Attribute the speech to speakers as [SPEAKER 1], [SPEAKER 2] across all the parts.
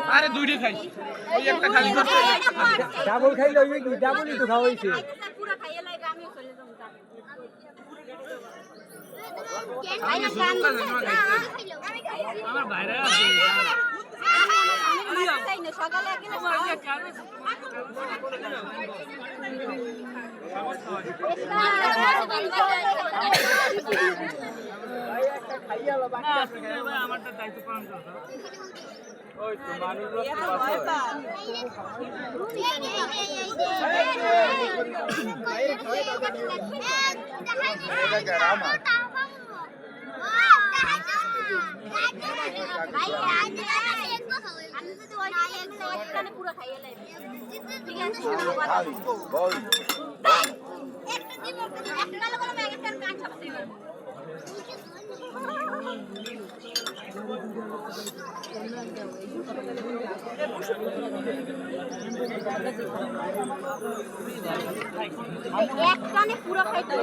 [SPEAKER 1] আরে দুইটা খাইছি ওই একটা খালি করতে
[SPEAKER 2] ডাবল খাইলে ওই কি ডাবলই তো খাওয়া হইছে
[SPEAKER 3] পুরো খাইয়ে লাগে আমিও চলে যাব
[SPEAKER 1] আমার বাইরে আছে
[SPEAKER 3] আমি সকালে
[SPEAKER 1] আমারটা দায়িত্ব পালন করতে ওই তো
[SPEAKER 3] পুরো খাইয়ে লাগে ঠিক আছে একটানে পুরো খাইতে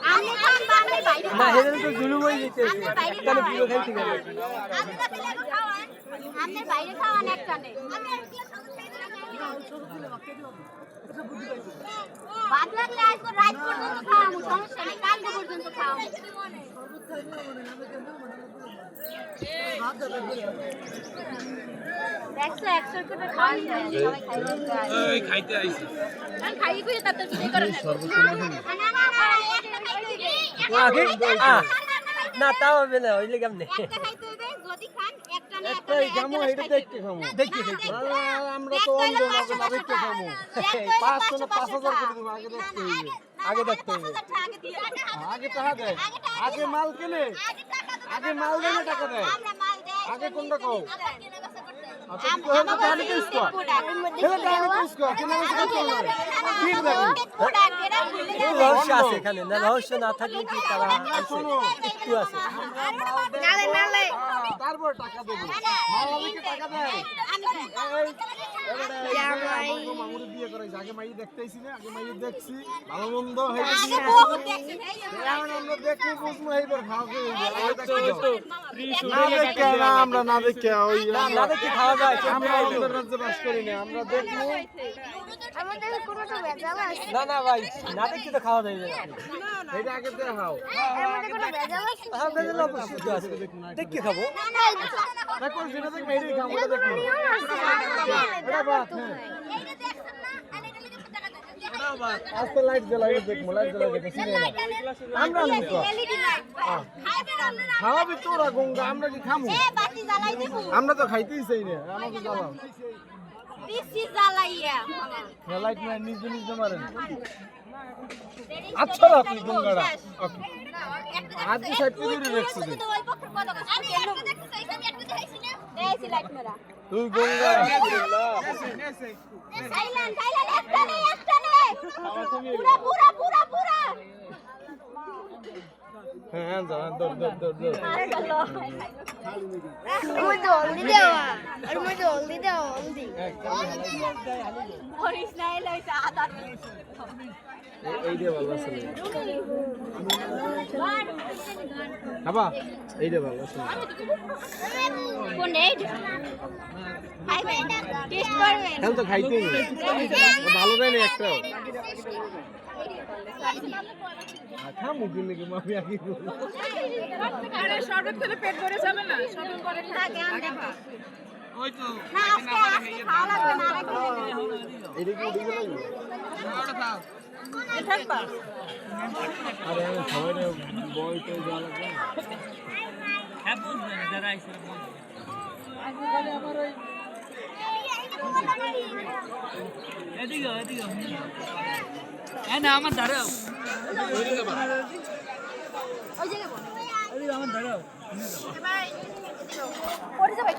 [SPEAKER 3] আমি খান বাংলায় বাইরে
[SPEAKER 2] না হেদের তো জুলুম হই যেতেছে একটানে পুরো খাইতে গেল
[SPEAKER 3] আমি তো ফেলে খাওয়ান আপনি বাইরে খাওয়ান একটানে বাদ লাগলে আজ তো রাত পর্যন্ত খাওয়াবো সমস্যা নেই কালকে পর্যন্ত খাওয়াবো একশো করে খাওয়াই যায় সবাই
[SPEAKER 1] খাইতে আইছি
[SPEAKER 3] আমি খাইয়ে খুঁজে তার তো বিয়ে করেন
[SPEAKER 2] না তাও হবে না হইলে কেমনে
[SPEAKER 3] একটা খাইতে হইবে যদি খান একটা না
[SPEAKER 2] একটাই খামু এটা দেখতে খামু দেখতে খাইতে আমরা তো অন্ধ না দেখতে খামু 500 না 5000 করে দিব আগে দেখতে হইবে আগে টাকা দেয় আগে মাল কেনে আগে মাল দেয় টাকা দেয়
[SPEAKER 3] আমরা মাল দেই
[SPEAKER 2] আগে কোনটা কও
[SPEAKER 3] আচ্ছা তো তাহলে কি ইসকো
[SPEAKER 2] হেলে টাকা ইসকো কেন করতে হবে ঠিক দেখো রহস্য আছে এখানে না রহস্য না থাকলে কি তারা শোনো একটু আছে
[SPEAKER 3] নালে নালে
[SPEAKER 2] তারপর টাকা দেব মাওলাকে টাকা দেয়
[SPEAKER 3] জামাই
[SPEAKER 2] মামুর বিয়ে করে আগে মাই দেখতেইছি না আগে মাই দেখছি ভালো মন্দ হইছে
[SPEAKER 3] আগে বহুত দেখছেন
[SPEAKER 2] এখন আমরা দেখি বুঝমু এইবার খাওয়া না আমরা না দেখে ওই না দেখে খাওয়া যায় আমরা আমাদের রাজ্যে বাস করি না আমরা দেখবো
[SPEAKER 3] আমাদের কোনো তো ভেজাল আছে
[SPEAKER 2] না না ভাই না দেখে তো খাওয়া যায় না এটা আগে দিয়ে খাও
[SPEAKER 3] আমাদের কোনো ভেজাল আছে
[SPEAKER 2] হ্যাঁ ভেজাল অবশ্যই তো আছে দেখে খাবো না কোন যেটা দেখবে এটাই খাবো এটা দেখো এটা বাহ
[SPEAKER 3] এইটা দেখছেন না আর এটা লিখে টাকা দেন
[SPEAKER 2] আজকে লাইট জ্বালাই দেখবো লাইট জ্বালাই দেখছি না আমরা না
[SPEAKER 3] এলইডি লাইট খাইবেন আপনারা
[SPEAKER 2] খাওয়াবি তোরা গঙ্গা আমরা কি খামু
[SPEAKER 3] এ বাতি জ্বালাই দেব
[SPEAKER 2] আমরা তো খাইতেই চাই না আমাকে জ্বালাও
[SPEAKER 3] দিছি জ্বালাইয়া
[SPEAKER 2] লাইট না নিজ নিজ মারেন আচ্ছা আপনি গঙ্গাটা ওকে আজ কি সাইড করে রাখছিস
[SPEAKER 3] ওই পক্ষের কত কথা আমি একটা দেখতে চাইছি আমি একটা দেখাইছি না দেখাইছি লাইট মেরা
[SPEAKER 2] তুই গঙ্গা
[SPEAKER 3] সাইলেন্ট সাইলেন্ট একটা নেই পুরা পুরা পুরা পুরা
[SPEAKER 2] হ্যাঁ যা দর দর দর দর
[SPEAKER 3] ওই তো হলদি দেওয়া আর মই তো হলদি দেওয়া হলদি হরিশ নাই লইছে আদা
[SPEAKER 2] এই দে ভালো আছে বাবা এই দে ভালো আছে
[SPEAKER 3] কোন এই খাইবেন টেস্ট করবেন
[SPEAKER 2] এখন তো খাইতেই ভালো দেয় না একটাও খামু কিনলে কি মাফি আগে
[SPEAKER 4] আরে শরবত খেলে পেট ভরে যাবে না শরবত করে
[SPEAKER 3] লাগে আমরা
[SPEAKER 1] ওই তো
[SPEAKER 3] না আজকে খাওয়া লাগবে না রাখি
[SPEAKER 2] এটা কি উঠে গেল
[SPEAKER 1] ওটা খাও
[SPEAKER 4] থাকবা
[SPEAKER 2] আরে আমি সবাই বই তো যাওয়া লাগবে
[SPEAKER 1] হ্যাঁ বুঝবে না যারা আইছে এদিকে এদিকে হ্যাঁ না আমার দাঁড়াও
[SPEAKER 3] ওই জায়গায় বল
[SPEAKER 1] আমার দাঁড়াও
[SPEAKER 3] পরে যাবে